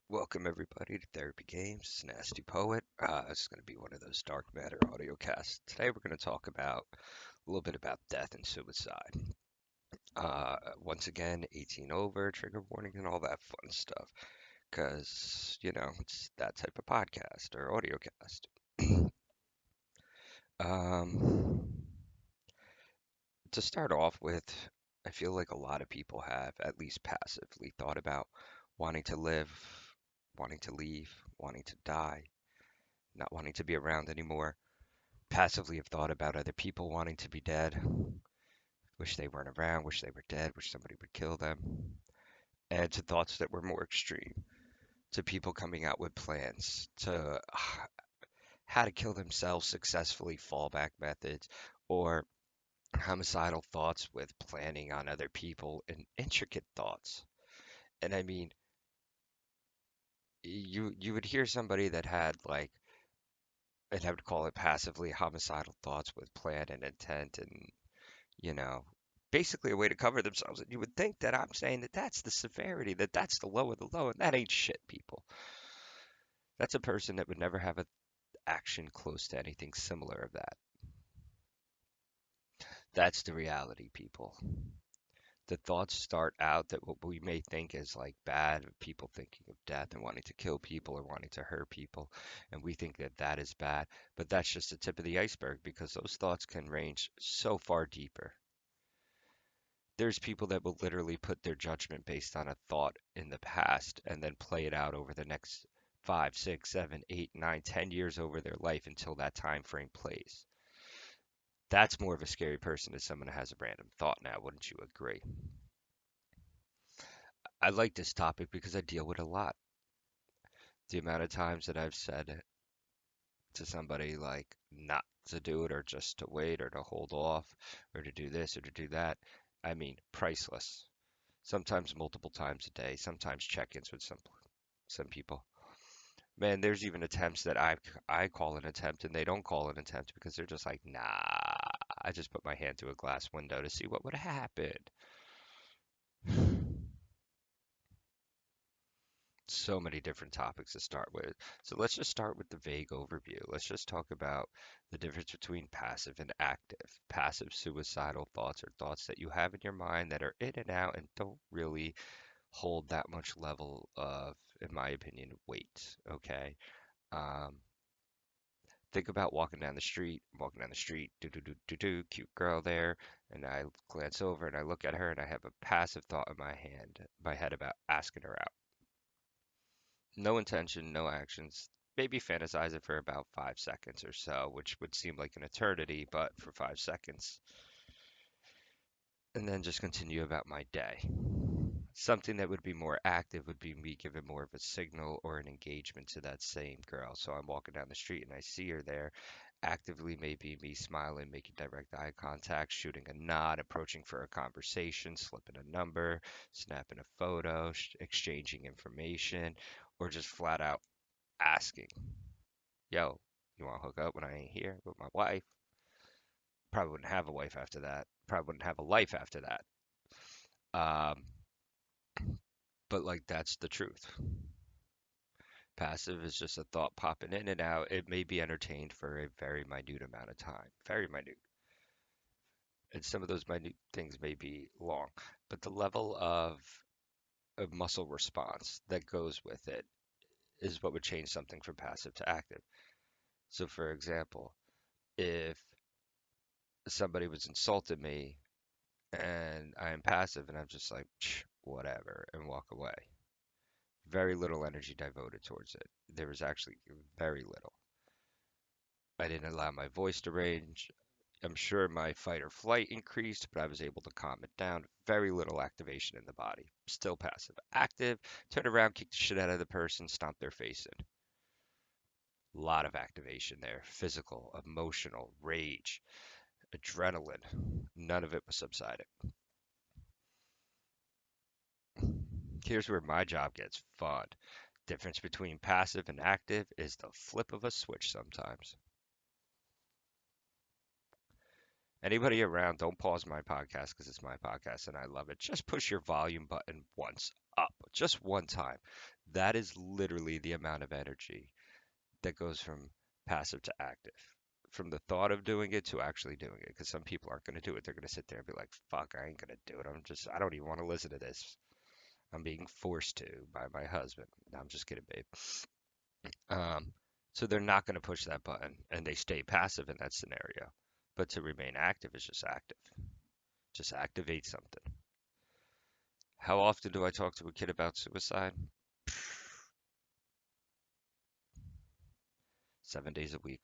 Welcome everybody to Therapy Games. It's Nasty Poet. It's going to be one of those dark matter audio casts. Today we're going to talk about a little bit about death and suicide. Once again, 18 over, trigger warning, and all that fun stuff. Because, it's that type of podcast or audio cast. Um, to start off with, I feel like a lot of people have, at least passively, thought about wanting to live, wanting to leave, wanting to die, not wanting to be around anymore. Passively have thought about other people wanting to be dead, wish they weren't around, wish they were dead, wish somebody would kill them, and to thoughts that were more extreme, to people coming out with plans to how to kill themselves successfully, fallback methods, or homicidal thoughts with planning on other people and intricate thoughts. And I mean, you would hear somebody that had like, and I would call it passively homicidal thoughts with plan and intent and you know, basically a way to cover themselves. And you would think that I'm saying that that's the severity, that that's the low of the low, and that ain't shit, people. That's a person that would never have an action close to anything similar of that. That's the reality, people. The thoughts start out that what we may think is like bad, people thinking of death and wanting to kill people or wanting to hurt people, and we think that that is bad, but that's just the tip of the iceberg because those thoughts can range so far deeper. There's people that will literally put their judgment based on a thought in the past and then play it out over the next 5, 6, 7, 8, 9, 10 years over their life until that time frame plays. That's more of a scary person than someone who has a random thought now, wouldn't you agree? I like this topic because I deal with a lot. The amount of times that I've said to somebody like not to do it or just to wait or to hold off or to do this or to do that, I mean, priceless. Sometimes multiple times a day, sometimes check-ins with some people. Man, there's even attempts that I call an attempt and they don't call an attempt because they're just like, nah, I just put my hand through a glass window to see what would happen. So many different topics to start with. So let's just start with the vague overview. Let's just talk about the difference between passive and active. Passive suicidal thoughts are thoughts that you have in your mind that are in and out and don't really hold that much level of, in my opinion, weight. Okay. Um, think about walking down the street, cute girl there, and I glance over and I look at her and I have a passive thought in my head about asking her out. No intention, no actions. Maybe fantasize it for about 5 seconds or so, which would seem like an eternity, but for 5 seconds. And then just continue about my day. Something that would be more active would be me giving more of a signal or an engagement to that same girl. So I'm walking down the street and I see her there. Actively, maybe me smiling, making direct eye contact, shooting a nod, approaching for a conversation, slipping a number, snapping a photo, exchanging information, or just flat out asking, yo, you want to hook up when I ain't here with my wife? Probably wouldn't have a wife after that. Probably wouldn't have a life after that. Um, but like that's the truth. Passive is just a thought popping in and out. It may be entertained for a very minute amount of time, very minute. And some of those minute things may be long, but the level of muscle response that goes with it is what would change something from passive to active. So, for example, if somebody was insulting me and I am passive and I'm just like, whatever, and walk away, very little energy devoted towards it. There was actually very little. I didn't allow my voice to range. I'm sure my fight or flight increased, but I was able to calm it down. Very little activation in the body. Still passive. Active, turn around, kick the shit out of the person, stomp their face in. A lot of activation there. Physical, emotional, rage, adrenaline. None of it was subsiding. Here's where my job gets fun. Difference between passive and active is the flip of a switch sometimes. Anybody around, don't pause my podcast because it's my podcast and I love it. Just push your volume button once. up just one time. That is literally the amount of energy that goes from passive to active. From the thought of doing it to actually doing it. Because some people aren't going to do it. They're going to sit there and be like, fuck, I ain't going to do it. I don't even want to listen to this. I'm being forced to by my husband. No, I'm just kidding, babe. Um, so they're not going to push that button and they stay passive in that scenario. But to remain active is just active. Just activate something. How often do I talk to a kid about suicide? 7 days a week.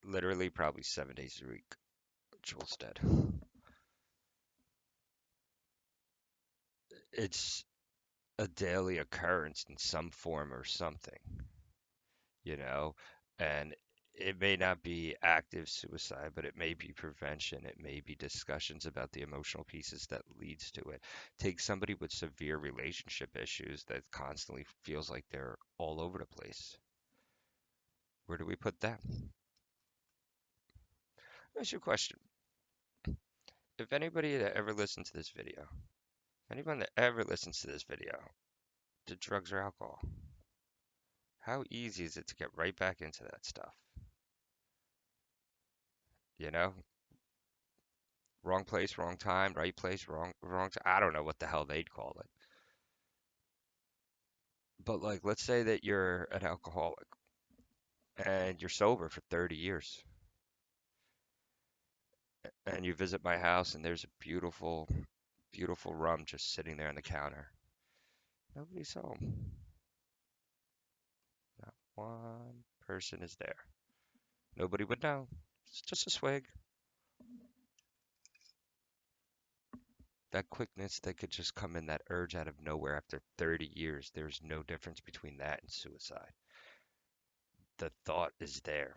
Literally, probably 7 days a week. Joel's dead. It's a daily occurrence in some form or something, you know? And it may not be active suicide, but it may be prevention. It may be discussions about the emotional pieces that leads to it. Take somebody with severe relationship issues that constantly feels like they're all over the place. Where do we put them? That's your question. If anybody that ever listens to this video, anyone that ever listens to this video, did drugs or alcohol, how easy is it to get right back into that stuff? You know, wrong place, wrong time, right place, wrong time. I don't know what the hell they'd call it. But like, let's say that you're an alcoholic and you're sober for 30 years and you visit my house and there's a beautiful, beautiful rum just sitting there on the counter. Nobody's home. Not one person is there. Nobody would know. It's just a swig. That quickness that could just come in, that urge out of nowhere after 30 years, there's no difference between that and suicide. The thought is there.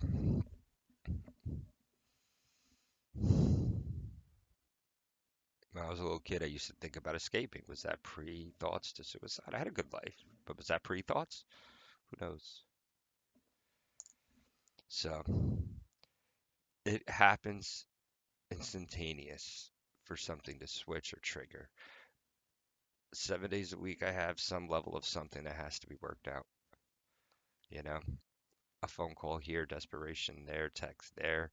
When I was a little kid, I used to think about escaping. Was that pre-thoughts to suicide? I had a good life, but was that pre-thoughts? Who knows? So it happens instantaneous for something to switch or trigger. 7 days a week, I have some level of something that has to be worked out. You know, a phone call here, desperation there, text there,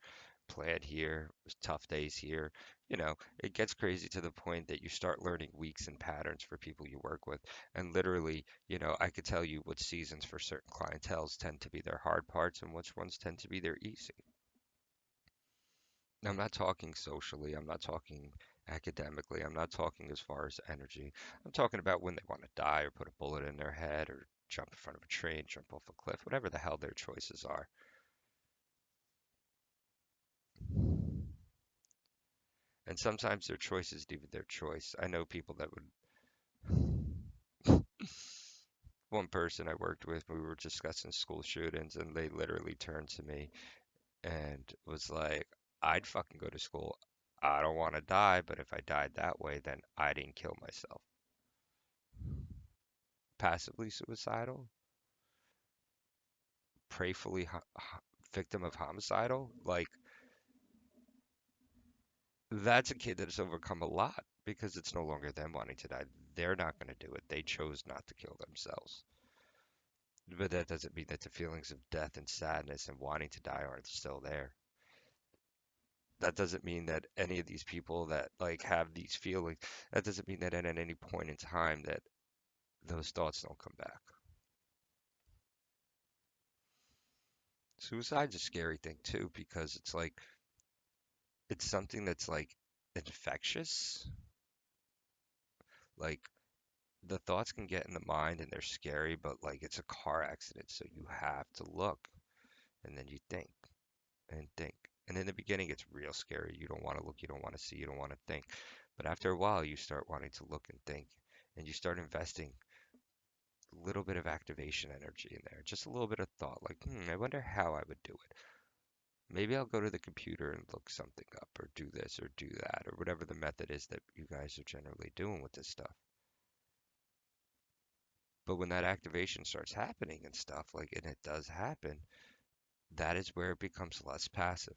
plan here, tough days here. You know, it gets crazy to the point that you start learning weeks and patterns for people you work with. And literally, you know, I could tell you what seasons for certain clientels tend to be their hard parts and which ones tend to be their easy. I'm not talking socially, I'm not talking academically, I'm not talking as far as energy. I'm talking about when they want to die or put a bullet in their head or jump in front of a train, jump off a cliff, whatever the hell their choices are. And sometimes their choice isn't even their choice. I know people that would. One person I worked with, we were discussing school shootings, and they literally turned to me and was like, I'd fucking go to school. I don't want to die, but if I died that way, then I didn't kill myself. Passively suicidal, prayfully victim of homicidal, like that's a kid that has overcome a lot because it's no longer them wanting to die. They're not going to do it. They chose not to kill themselves. But that doesn't mean that the feelings of death and sadness and wanting to die aren't still there. That doesn't mean that any of these people that like have these feelings, that doesn't mean that at any point in time that those thoughts don't come back. Suicide's a scary thing too because it's like it's something that's like infectious. Like the thoughts can get in the mind and they're scary, but like it's a car accident, so you have to look and then you think and think. And in the beginning, it's real scary. You don't want to look, you don't want to see, you don't want to think. But after a while, you start wanting to look and think, and you start investing a little bit of activation energy in there, just a little bit of thought, like, I wonder how I would do it. Maybe I'll go to the computer and look something up, or do this, or do that, or whatever the method is that you guys are generally doing with this stuff. But when that activation starts happening and stuff, like, and it does happen, that is where it becomes less passive.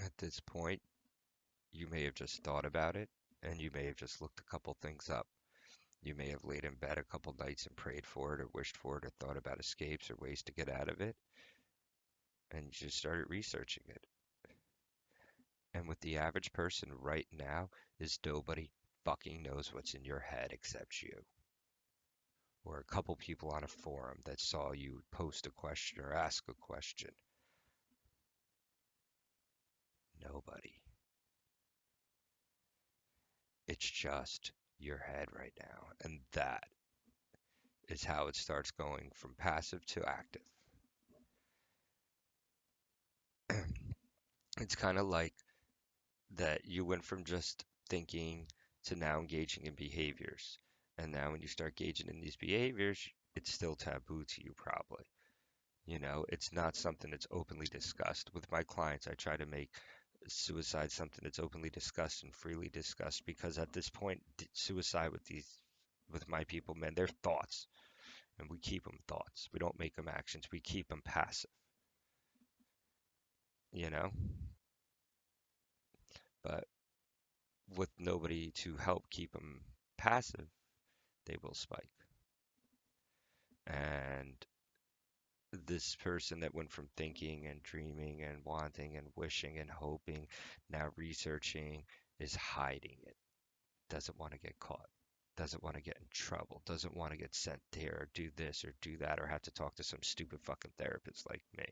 At this point, you may have just thought about it, and you may have just looked a couple things up. You may have laid in bed a couple nights and prayed for it, or wished for it, or thought about escapes or ways to get out of it, and you just started researching it. And with the average person right now is nobody fucking knows what's in your head except you. Or a couple people on a forum that saw you post a question or ask a question. Nobody. It's just your head right now. And that is how it starts going from passive to active. It's kind of like that you went from just thinking to now engaging in behaviors. And now when you start engaging in these behaviors, it's still taboo to you probably. It's not something that's openly discussed. With my clients, I try to make suicide something that's openly discussed and freely discussed because at this point, suicide with my people, man, they're thoughts, and we keep them thoughts. We don't make them actions. We keep them passive, you know. But with nobody to help keep them passive, they will spike. And this person that went from thinking and dreaming and wanting and wishing and hoping, now researching, is hiding it. Doesn't want to get caught. Doesn't want to get in trouble. Doesn't want to get sent there or do this or do that or have to talk to some stupid fucking therapist like me.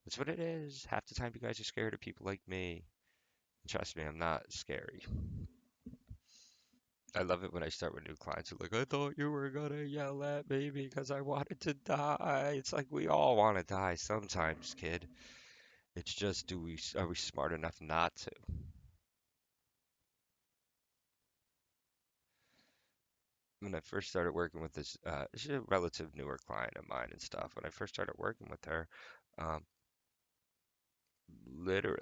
That's what it is. Half the time you guys are scared of people like me. Trust me, I'm not scary. I love it when I start with new clients who are like, I thought you were gonna yell at me because I wanted to die. It's like we all want to die sometimes, kid. It's just, are we smart enough not to? When I first started working with she's a relative newer client of mine and stuff. When I first started working with her, um, literally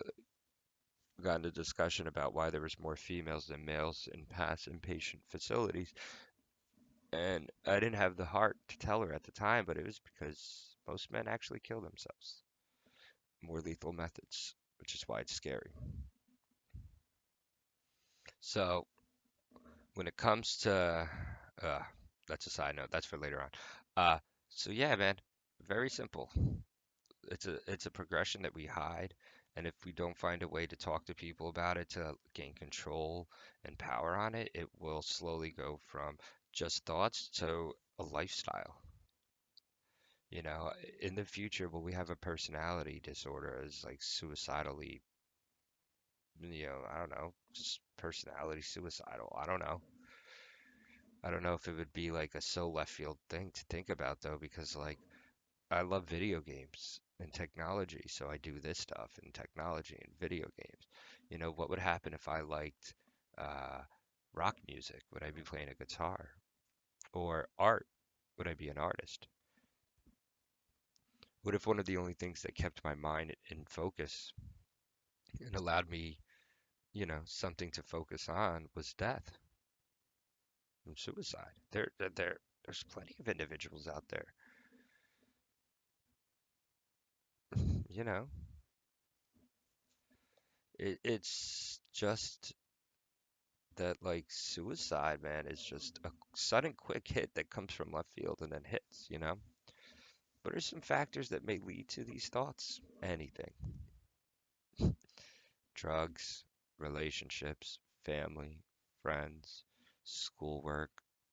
got into discussion about why there was more females than males in past inpatient facilities, and I didn't have the heart to tell her at the time, but it was because most men actually kill themselves. More lethal methods, which is why it's scary. So when it comes to, uh, that's a side note. That's for later on. Uh, so yeah, man, very simple. It's a progression that we hide, and if we don't find a way to talk to people about it to gain control and power on it, it will slowly go from just thoughts to a lifestyle. You know, in the future, will we have a personality disorder as like suicidally, I don't know, just personality suicidal. I don't know. I don't know if it would be like a so left field thing to think about though, because like I love video games and technology, so I do this stuff in technology and video games. What would happen if I liked uh, rock music? Would I be playing a guitar? Or art? Would I be an artist? What if one of the only things that kept my mind in focus and allowed me, something to focus on was death and suicide? There's plenty of individuals out there, you know. It's just that like suicide, man, is just a sudden quick hit that comes from left field and then hits. What are some factors that may lead to these thoughts? Anything. Drugs, relationships, family, friends, schoolwork,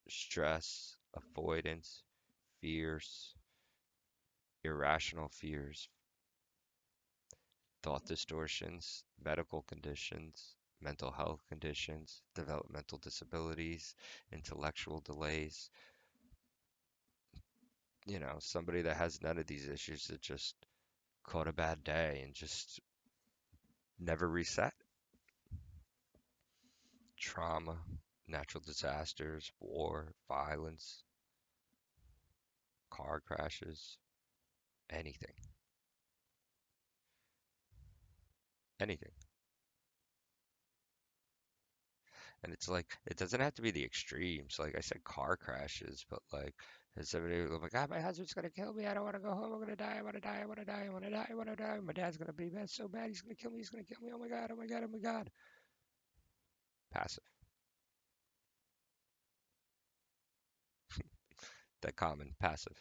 stress, avoidance, fears, irrational fears, thought distortions, medical conditions, mental health conditions, developmental disabilities, intellectual delays. Somebody that has none of these issues that just caught a bad day and just never reset. Trauma, natural disasters, war, violence, car crashes, anything, anything. And it's like, it doesn't have to be the extremes. Like I said, car crashes, but like And somebody, oh my God, my husband's gonna kill me. I don't want to go home. I'm gonna die. I want to die. I want to die. I want to die. I want to die. My dad's gonna be bad, so bad. He's gonna kill me. He's gonna kill me. Oh my God. Oh my God. Oh my God. Passive. That common passive.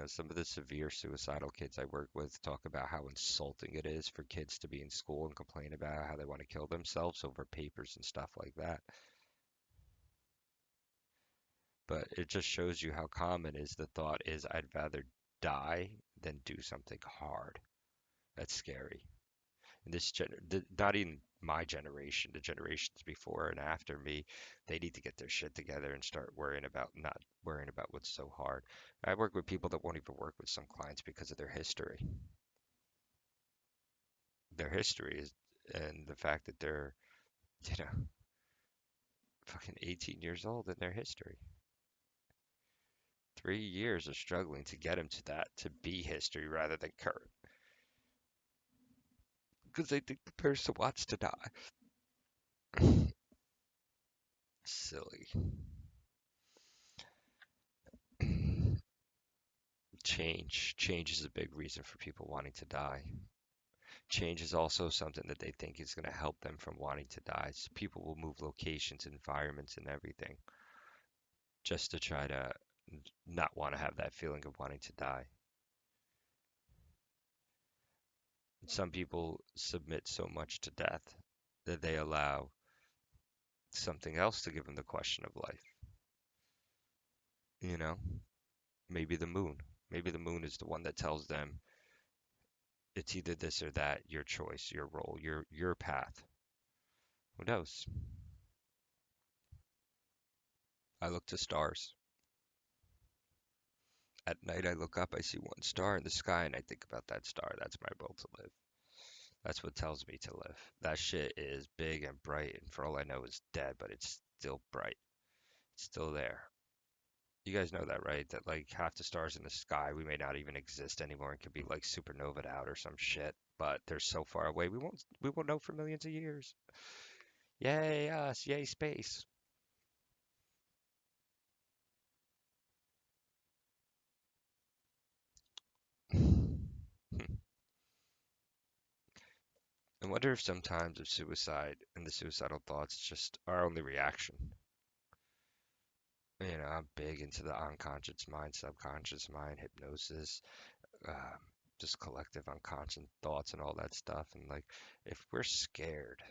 Some of the severe suicidal kids I work with talk about how insulting it is for kids to be in school and complain about how they want to kill themselves over papers and stuff like that. But it just shows you how common is the thought is I'd rather die than do something hard. That's scary. And not even my generation, the generations before and after me, they need to get their shit together and start worrying about not worrying about what's so hard. I work with people that won't even work with some clients because of their history. Their history is, and the fact that they're, you know, fucking 18 years old in their history. 3 years of struggling to get them to that, to be history rather than current. Because they think the person wants to die. Silly. Change. Change is a big reason for people wanting to die. Change is also something that they think is going to help them from wanting to die. So people will move locations, environments, and everything just to try to not want to have that feeling of wanting to die. Some people submit so much to death that they allow something else to give them the question of life. You know, maybe the moon. Maybe the moon is the one that tells them it's either this or that, your choice, your role, your path. Who knows? I look to stars. At night, I look up, I see one star in the sky, and I think about that star. That's my will to live. That's what tells me to live. That shit is big and bright, and for all I know, it's dead, but it's still bright. It's still there. You guys know that, right? That like half the stars in the sky, we may not even exist anymore. It could be like supernovaed out or some shit, but they're so far away, we won't know for millions of years. Yay us! Yay space! I wonder if sometimes if suicide and the suicidal thoughts just our only reaction. I'm big into the unconscious mind, subconscious mind, hypnosis, um, just collective unconscious thoughts and all that stuff. And like, if we're scared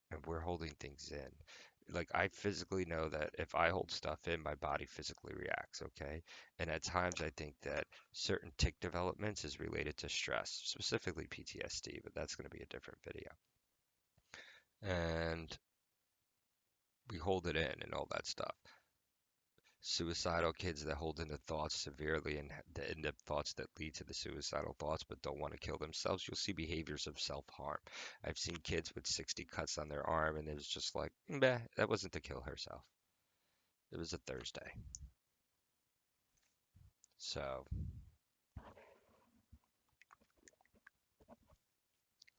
and we're holding things in, like I physically know that if I hold stuff in, my body physically reacts, okay? And at times I think that certain tick developments is related to stress, specifically PTSD, but that's going to be a different video. And we hold it in and all that stuff. Suicidal kids that hold into thoughts severely and the end up thoughts that lead to the suicidal thoughts but don't want to kill themselves, you'll see behaviors of self-harm. I've seen kids with 60 cuts on their arm and it was just like, meh, that wasn't to kill herself. It was a Thursday. So,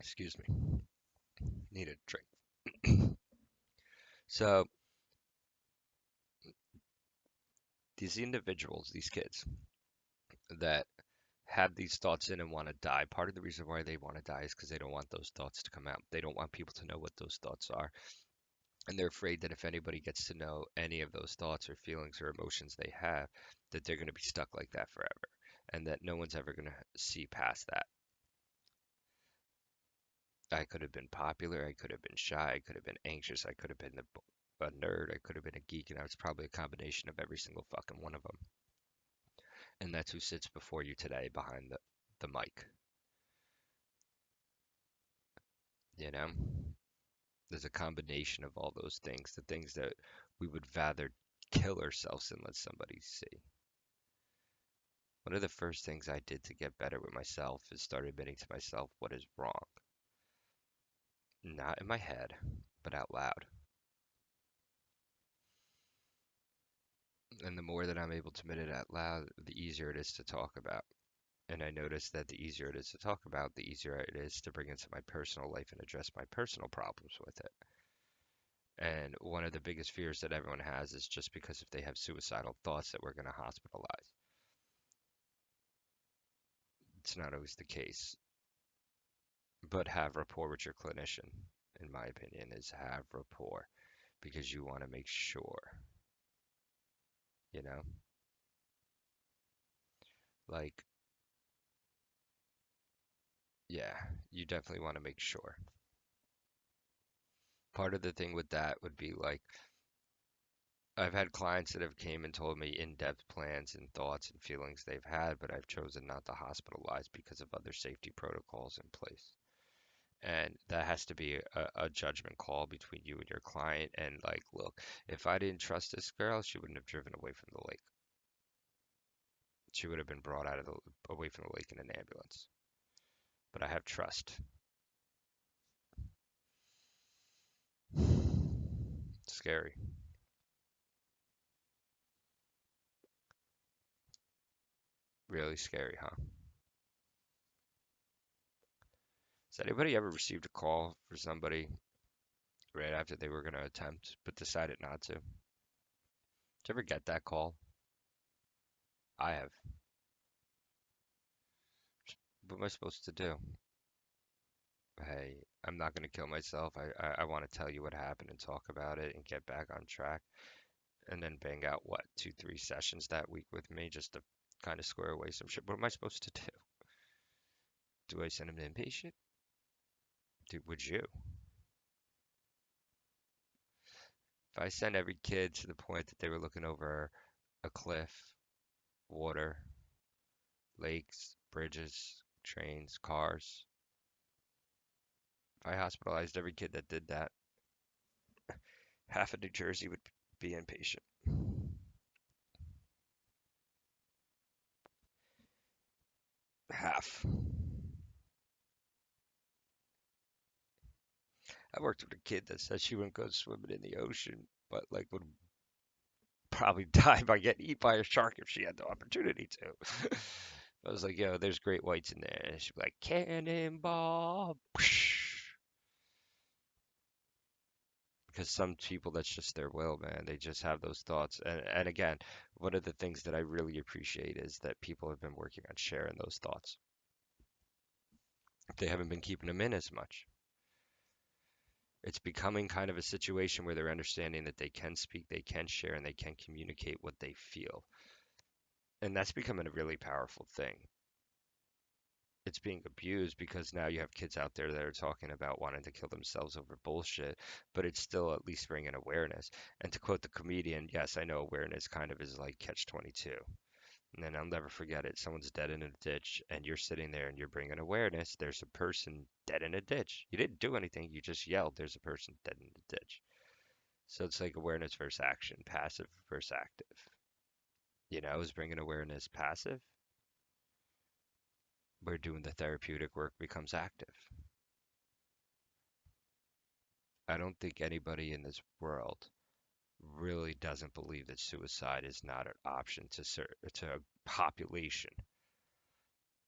excuse me, need a drink. So, these individuals, these kids that have these thoughts in and want to die, part of the reason why they want to die is because they don't want those thoughts to come out. They don't want people to know what those thoughts are. And they're afraid that if anybody gets to know any of those thoughts or feelings or emotions they have, that they're going to be stuck like that forever and that no one's ever going to see past that. I could have been popular, I could have been shy, I could have been anxious, I could have been a nerd, I could have been a geek, and I was probably a combination of every single fucking one of them. And that's who sits before you today behind the mic. You know, there's a combination of all those things, the things that we would rather kill ourselves than let somebody see. One of the first things I did to get better with myself is start admitting to myself what is wrong. Not in my head, but out loud. And the more that I'm able to admit it out loud, the easier it is to talk about. And I noticed that the easier it is to talk about, the easier it is to bring into my personal life and address my personal problems with it. And one of the biggest fears that everyone has is just because if they have suicidal thoughts that we're going to hospitalize. It's not always the case. But have rapport with your clinician, in my opinion, is have rapport because you want to make sure, you know, like, yeah, you definitely want to make sure. Part of the thing with that would be like, I've had clients that have came and told me in-depth plans and thoughts and feelings they've had, but I've chosen not to hospitalize because of other safety protocols in place. And that has to be a judgment call between you and your client. And like, look, if I didn't trust this girl, she wouldn't have driven away from the lake. She would have been brought out of the away from the lake in an ambulance. But I have trust. Scary. Really scary, huh? Has anybody ever received a call for somebody right after they were going to attempt but decided not to? Did you ever get that call? I have. What am I supposed to do? Hey, I'm not going to kill myself. I want to tell you what happened and talk about it and get back on track. And then bang out what, two, 3 sessions that week with me just to kind of square away some shit. What am I supposed to do? Do I send him to inpatient? Would you? If I send every kid to the point that they were looking over a cliff, water, lakes, bridges, trains, cars, if I hospitalized every kid that did that, half of New Jersey would be inpatient. Half. I worked with a kid that said she wouldn't go swimming in the ocean, but like would probably die by getting eaten by a shark if she had the opportunity to. I was like, yo, there's great whites in there. And she'd be like, cannonball. Because some people, that's just their will, man. They just have those thoughts. And again, one of the things that I really appreciate is that people have been working on sharing those thoughts. They haven't been keeping them in as much. It's becoming kind of a situation where they're understanding that they can speak, they can share, and they can communicate what they feel. And that's becoming a really powerful thing. It's being abused because now you have kids out there that are talking about wanting to kill themselves over bullshit, but it's still at least bringing awareness. And to quote the comedian, yes, I know awareness kind of is like catch 22. And then I'll never forget it. Someone's dead in a ditch, and you're sitting there and you're bringing awareness. There's a person dead in a ditch. You didn't do anything, you just yelled, there's a person dead in the ditch. So it's like awareness versus action, passive versus active. Is bringing awareness passive, where doing the therapeutic work becomes active. I don't think anybody in this world really doesn't believe that suicide is not an option to a population.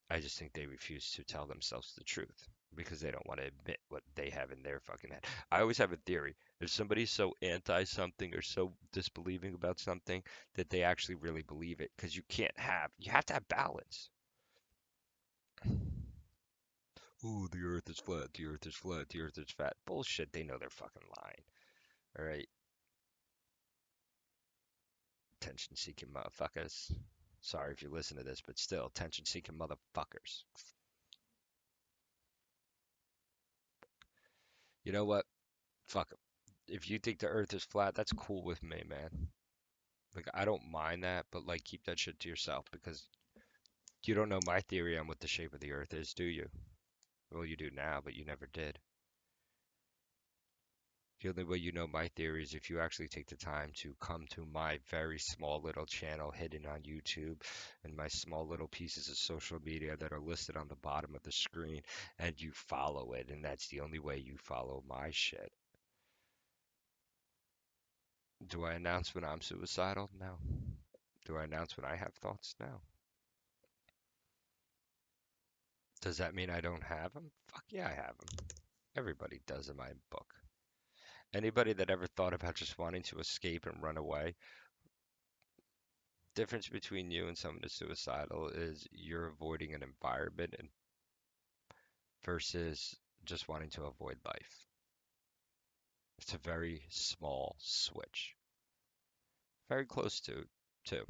I just think they refuse to tell themselves the truth because they don't want to admit what they have in their fucking head. I always have a theory. If somebody's so anti something or so disbelieving about something that they actually really believe it, because you have to have balance. Ooh, the earth is flat, the earth is flat, the earth is fat. Bullshit, they know they're fucking lying. All right, attention seeking motherfuckers. Sorry if you listen to this, but still, attention seeking motherfuckers. You know what? Fuck 'em. If you think the earth is flat, that's cool with me, man. Like, I don't mind that, but like, keep that shit to yourself because you don't know my theory on what the shape of the earth is, do you? Well, you do now, but you never did. The only way you know my theory is if you actually take the time to come to my very small little channel hidden on YouTube and my small little pieces of social media that are listed on the bottom of the screen and you follow it. And that's the only way you follow my shit. Do I announce when I'm suicidal? No. Do I announce when I have thoughts? No. Does that mean I don't have them? Fuck yeah, I have them. Everybody does in my book. Anybody that ever thought about just wanting to escape and run away, difference between you and someone that's suicidal is you're avoiding an environment and versus just wanting to avoid life. It's a very small switch. Very close to too.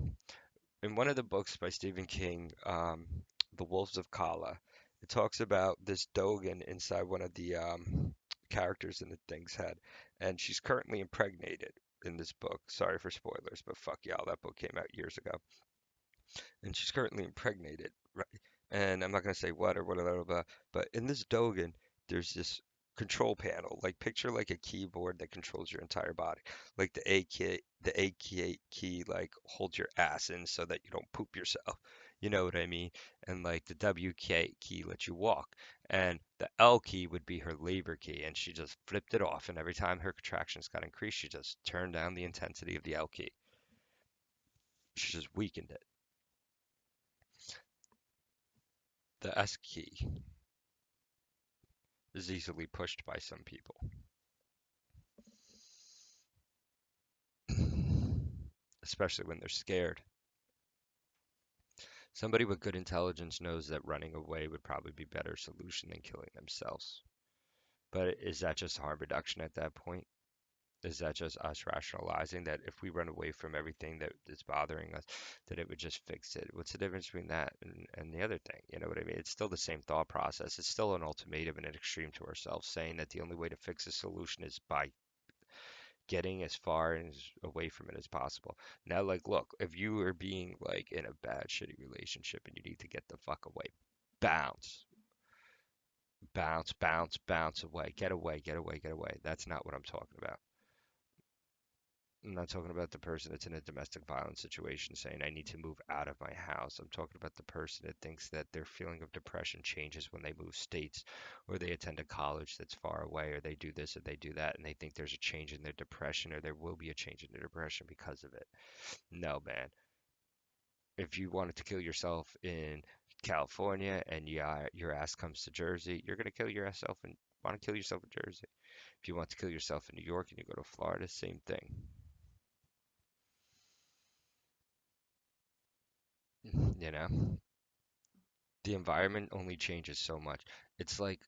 In one of the books by Stephen King, The Wolves of Kala, it talks about this Dogan inside one of the characters in the thing's head, and she's currently impregnated in this book. Sorry for spoilers, but fuck y'all, that book came out years ago, and she's currently impregnated, right? And I'm not gonna say what or whatever, but in this Dogan, there's this control panel, like picture like a keyboard that controls your entire body. Like the A key holds your ass in so that you don't poop yourself. You know what I mean? And like the WK key lets you walk. And the L key would be her labor key, and she just flipped it off. And every time her contractions got increased, she just turned down the intensity of the L key. She just weakened it. The S key is easily pushed by some people, especially when they're scared. Somebody with good intelligence knows that running away would probably be a better solution than killing themselves. But is that just harm reduction at that point? Is that just us rationalizing that if we run away from everything that is bothering us, that it would just fix it? What's the difference between that and the other thing? You know what I mean? It's still the same thought process. It's still an ultimatum and an extreme to ourselves, saying that the only way to fix a solution is by getting as far and as away from it as possible. Now, like, look, if you are being like in a bad, shitty relationship and you need to get the fuck away, bounce, bounce, bounce, bounce away, get away, get away, get away. That's not what I'm talking about. I'm not talking about the person that's in a domestic violence situation saying, I need to move out of my house. I'm talking about the person that thinks that their feeling of depression changes when they move states or they attend a college that's far away or they do this or they do that and they think there's a change in their depression or there will be a change in their depression because of it. No, man. If you wanted to kill yourself in California and your ass comes to Jersey, you're going to kill yourself and want to kill yourself in Jersey. If you want to kill yourself in New York and you go to Florida, same thing. You know? The environment only changes so much. It's like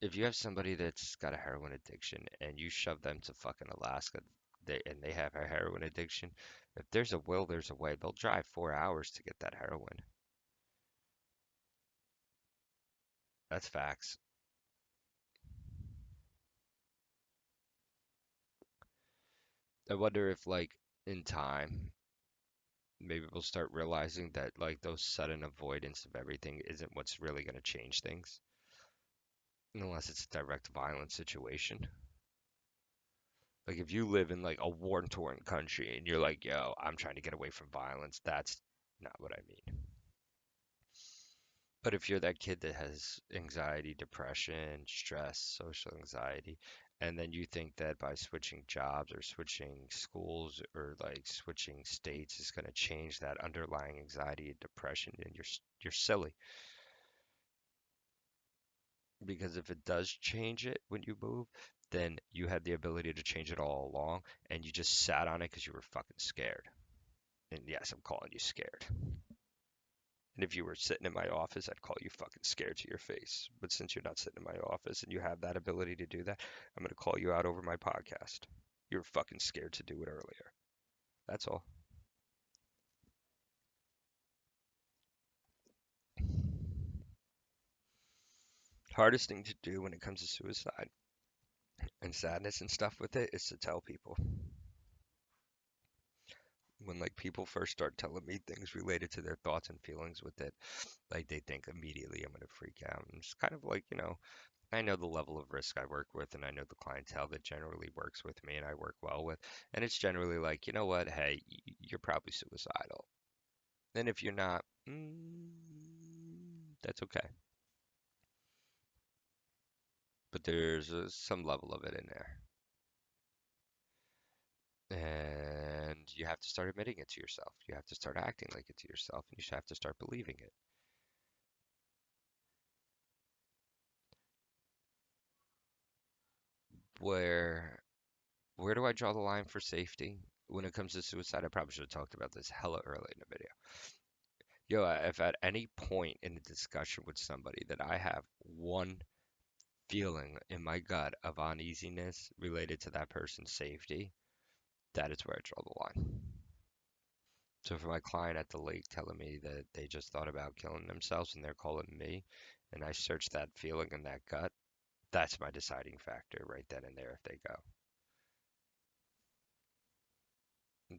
if you have somebody that's got a heroin addiction and you shove them to fucking Alaska, and they have a heroin addiction, if there's a will, there's a way. They'll drive 4 hours to get that heroin. That's facts. I wonder if like in time, maybe we'll start realizing that like those sudden avoidance of everything isn't what's really going to change things, unless it's a direct violent situation. Like if you live in like a war-torn country and you're like, yo, I'm trying to get away from violence, that's not what I mean. But if you're that kid that has anxiety, depression, stress, social anxiety, and then you think that by switching jobs or switching schools or like switching states is going to change that underlying anxiety and depression, and you're silly. Because if it does change it when you move, then you had the ability to change it all along, and you just sat on it because you were fucking scared. And yes, I'm calling you scared. And if you were sitting in my office, I'd call you fucking scared to your face. But since you're not sitting in my office and you have that ability to do that, I'm going to call you out over my podcast. You were fucking scared to do it earlier. That's all. Hardest thing to do when it comes to suicide and sadness and stuff with it is to tell people. When like people first start telling me things related to their thoughts and feelings with it, like they think immediately I'm gonna freak out. And it's kind of like, I know the level of risk I work with, and I know the clientele that generally works with me and I work well with. And it's generally like, you know what? Hey, you're probably suicidal. And if you're not, that's okay. But there's some level of it in there. And you have to start admitting it to yourself. You have to start acting like it to yourself, and you have to start believing it. Where Where do I draw the line for safety? When it comes to suicide, I probably should have talked about this hella early in the video. Yo, if at any point in a discussion with somebody that I have one feeling in my gut of uneasiness related to that person's safety, that is where I draw the line. So for my client at the lake telling me that they just thought about killing themselves and they're calling me, and I search that feeling in that gut, that's my deciding factor right then and there if they go.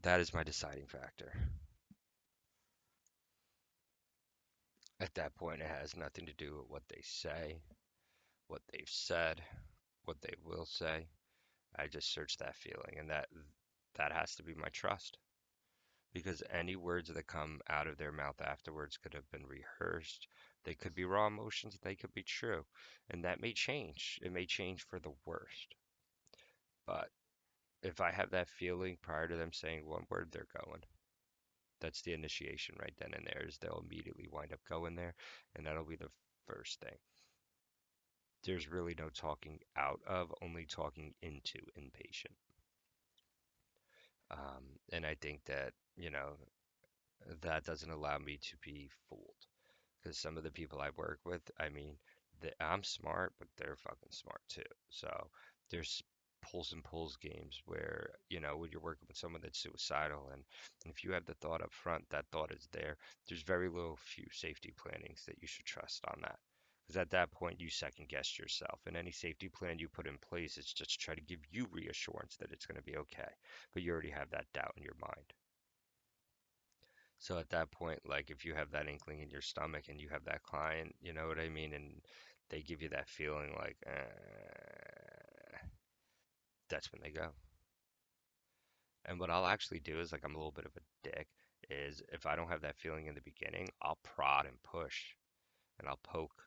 That is my deciding factor. At that point, it has nothing to do with what they say, what they've said, what they will say. I just search that feeling, and that has to be my trust. Because any words that come out of their mouth afterwards could have been rehearsed. They could be raw emotions, they could be true. And that may change. It may change for the worst. But if I have that feeling prior to them saying one word, they're going. That's the initiation right then and there, is they'll immediately wind up going there, and that'll be the first thing. There's really no talking out of, only talking into inpatient. And I think that, that doesn't allow me to be fooled. Because some of the people I work with, I mean, I'm smart, but they're fucking smart too. So there's pulls and pulls games where, when you're working with someone that's suicidal, and if you have the thought up front, that thought is there. There's very little few safety plannings that you should trust on that. Because at that point, you second guess yourself. And any safety plan you put in place is just to try to give you reassurance that it's going to be okay. But you already have that doubt in your mind. So at that point, like if you have that inkling in your stomach and you have that client, you know what I mean, and they give you that feeling like, that's when they go. And what I'll actually do is like I'm a little bit of a dick, is if I don't have that feeling in the beginning, I'll prod and push and I'll poke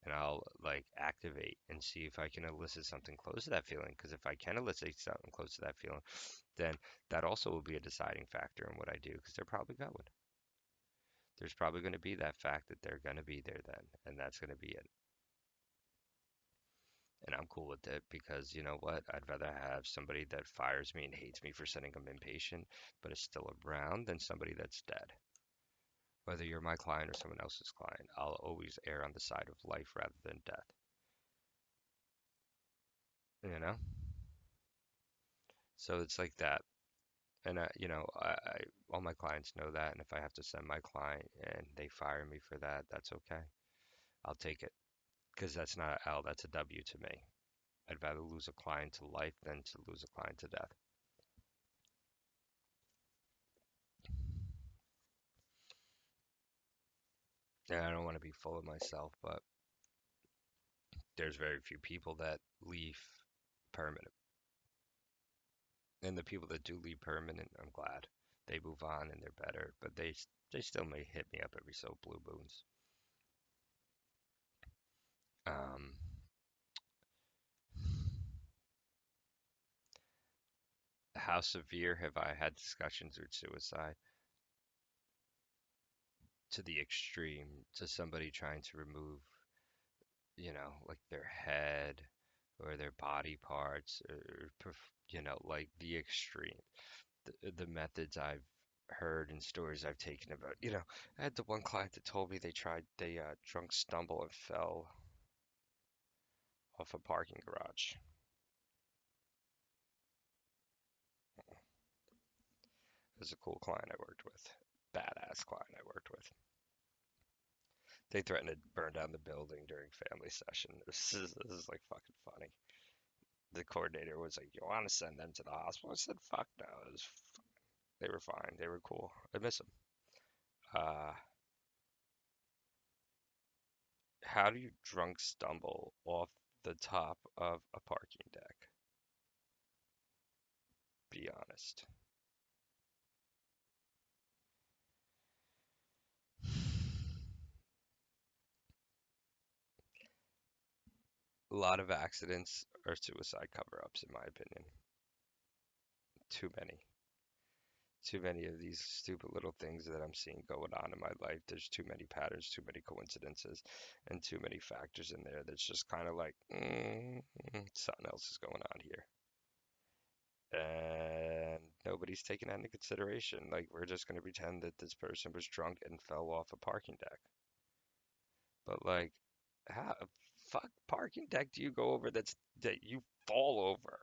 and I'll like activate and see if I can elicit something close to that feeling. Because if I can elicit something close to that feeling, then that also will be a deciding factor in what I do because they're probably going. There's probably going to be that fact that they're going to be there then, and that's going to be it. And I'm cool with it because you know what? I'd rather have somebody that fires me and hates me for sending them impatient, but is still around than somebody that's dead. Whether you're my client or someone else's client, I'll always err on the side of life rather than death. You know? So it's like that. And all my clients know that. And if I have to send my client and they fire me for that, that's okay. I'll take it because that's not an L, that's a W to me. I'd rather lose a client to life than to lose a client to death. And I don't want to be full of myself, but there's very few people that leave permanent. And the people that do leave permanent, I'm glad. They move on and they're better, but they still may hit me up every so blue moons. Um, how severe have I had discussions with suicide? To the extreme, to somebody trying to remove, like their head or their body parts, or like the extreme. The methods I've heard and stories I've taken about, I had the one client that told me they drunk stumble and fell off a parking garage. It was a cool client I worked with, badass client I worked with. They threatened to burn down the building during family session. This is like fucking funny. The coordinator was like, "You want to send them to the hospital?" I said, "Fuck no." They were fine. They were cool. I miss them. Uh, how do you drunk stumble off the top of a parking deck? Be honest. A lot of accidents are suicide cover-ups, in my opinion. Too many. Too many of these stupid little things that I'm seeing going on in my life. There's too many patterns, too many coincidences, and too many factors in there that's just kind of like, something else is going on here. And nobody's taking that into consideration. Like, we're just going to pretend that this person was drunk and fell off a parking deck. But, like, how fuck parking deck do you go over that you fall over?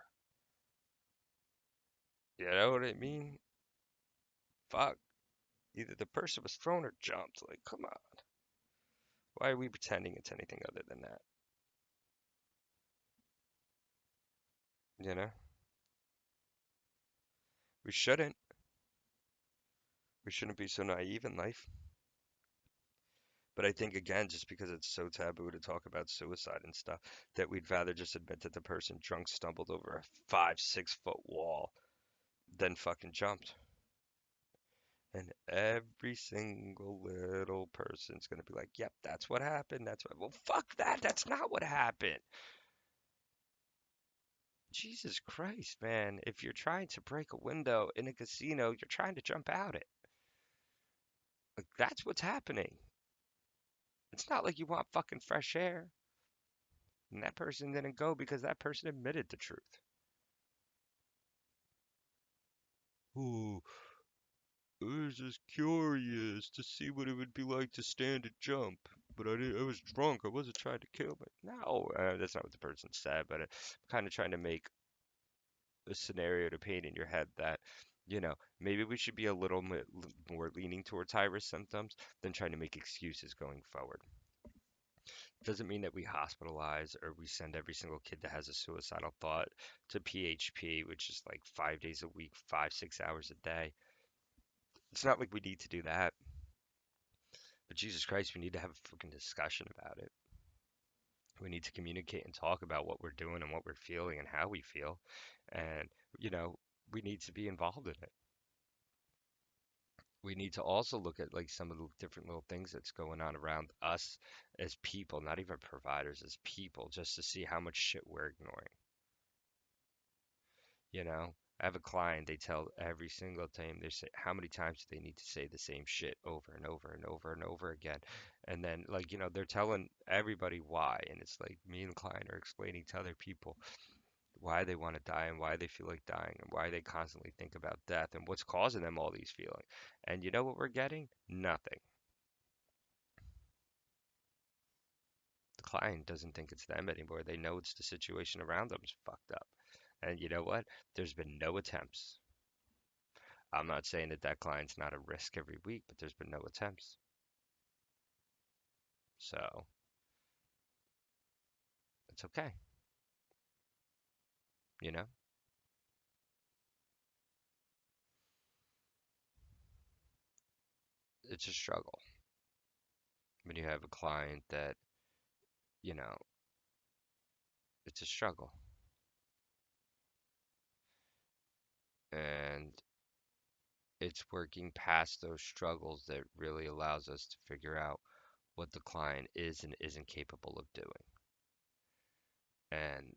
You know what I mean? Fuck. Either the person was thrown or jumped. Like, come on. Why are we pretending it's anything other than that? You know? We shouldn't. We shouldn't be so naive in life. But I think, again, just because it's so taboo to talk about suicide and stuff, that we'd rather just admit that the person drunk stumbled over a 5, 6 foot wall than fucking jumped. And every single little person's gonna be like, yep, that's what happened. That's what. Well, fuck that. That's not what happened. Jesus Christ, man. If you're trying to break a window in a casino, you're trying to jump out it. Like, that's what's happening. It's not like you want fucking fresh air. And that person didn't go because that person admitted the truth. Ooh, I was just curious to see what it would be like to stand a jump. But I was drunk. I wasn't trying to kill me. No, that's not what the person said. But I'm kind of trying to make a scenario to paint in your head that, maybe we should be a little more leaning towards high risk symptoms than trying to make excuses going forward. Doesn't mean that we hospitalize or we send every single kid that has a suicidal thought to PHP, which is like 5 days a week, 5, 6 hours a day. It's not like we need to do that. But Jesus Christ, we need to have a fucking discussion about it. We need to communicate and talk about what we're doing and what we're feeling and how we feel. And, you know, we need to be involved in it. We need to also look at like some of the different little things that's going on around us as people, not even providers, as people, just to see how much shit we're ignoring. I have a client, they tell every single time they say how many times do they need to say the same shit over and over and over and over again. And then like, they're telling everybody why. And it's like me and the client are explaining to other people why they want to die and why they feel like dying and why they constantly think about death and what's causing them all these feelings. And you know what we're getting? Nothing. The client doesn't think it's them anymore. They know it's the situation around them is fucked up. And you know what? There's been no attempts. I'm not saying that that client's not a risk every week, but there's been no attempts. So it's okay. You know, it's a struggle when you have a client that, you know, it's a struggle. And it's working past those struggles that really allows us to figure out what the client is and isn't capable of doing. And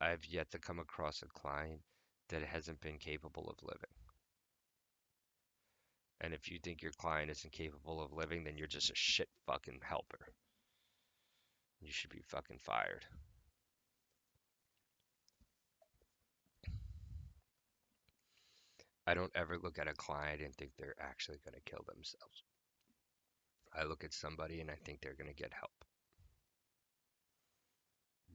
I've yet to come across a client that hasn't been capable of living. And if you think your client isn't capable of living, then you're just a shit fucking helper. You should be fucking fired. I don't ever look at a client and think they're actually going to kill themselves. I look at somebody and I think they're going to get help.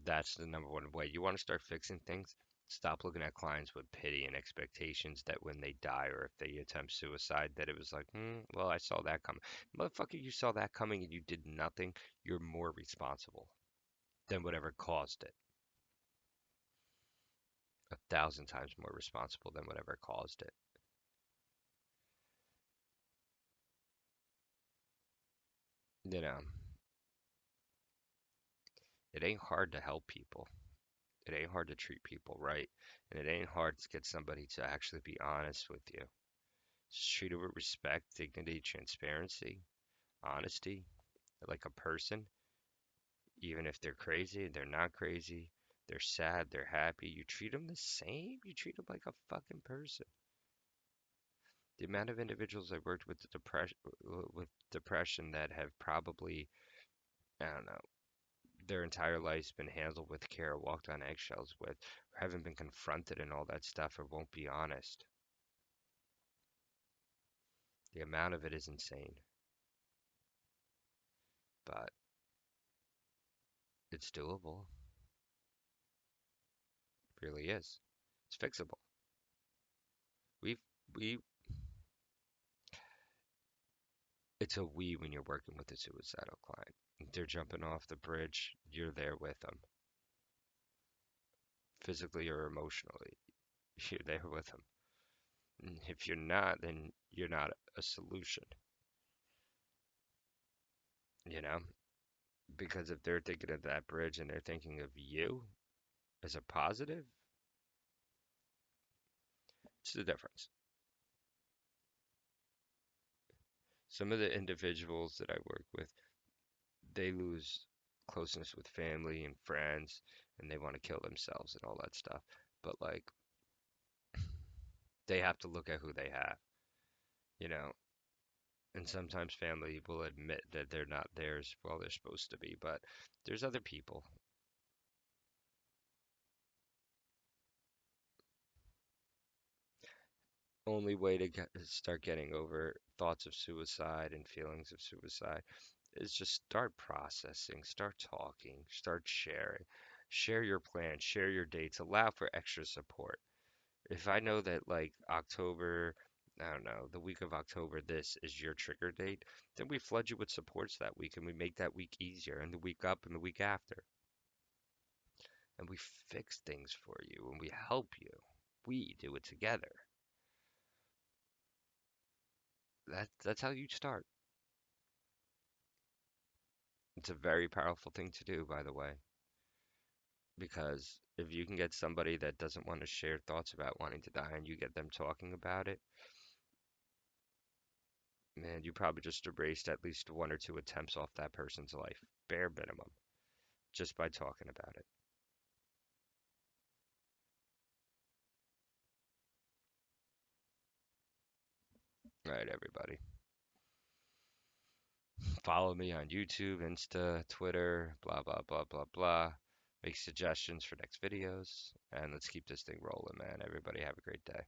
That's the number one way. You want to start fixing things? Stop looking at clients with pity and expectations that when they die or if they attempt suicide, that it was like, well, I saw that coming. Motherfucker, you saw that coming and you did nothing. You're more responsible than whatever caused it. 1,000 times more responsible than whatever caused it. You know, it ain't hard to help people. It ain't hard to treat people right. And it ain't hard to get somebody to actually be honest with you. Just treat it with respect, dignity, transparency, honesty, like a person. Even if they're crazy, they're not crazy. They're sad, they're happy. You treat them the same. You treat them like a fucking person. The amount of individuals I've worked with depression that have probably, I don't know, their entire life's been handled with care, walked on eggshells with, or haven't been confronted and all that stuff, or won't be honest. The amount of it is insane, but it's doable. It really is. It's fixable. We've we It's a we when you're working with a suicidal client. If they're jumping off the bridge, you're there with them, physically or emotionally. You're there with them. And if you're not, then you're not a solution, you know? Because if they're thinking of that bridge and they're thinking of you as a positive, it's the difference. Some of the individuals that I work with, they lose closeness with family and friends and they want to kill themselves and all that stuff. But like, they have to look at who they have, you know? And sometimes family will admit that they're not theirs while they're supposed to be, but there's other people. Only way to start getting over thoughts of suicide and feelings of suicide is just start processing, start talking, start sharing. Share your plans, share your dates, allow for extra support. If I know that like October, I don't know, the week of October, this is your trigger date, then we flood you with supports that week and we make that week easier and the week up and the week after. And we fix things for you and we help you. We do it together. That's how you start. It's a very powerful thing to do, by the way, because if you can get somebody that doesn't want to share thoughts about wanting to die and you get them talking about it, man, you probably just erased at least one or two attempts off that person's life, bare minimum, just by talking about it. All right, everybody. Follow me on YouTube, Insta, Twitter, blah, blah, blah, blah, blah. Make suggestions for next videos, and let's keep this thing rolling, man. Everybody have a great day.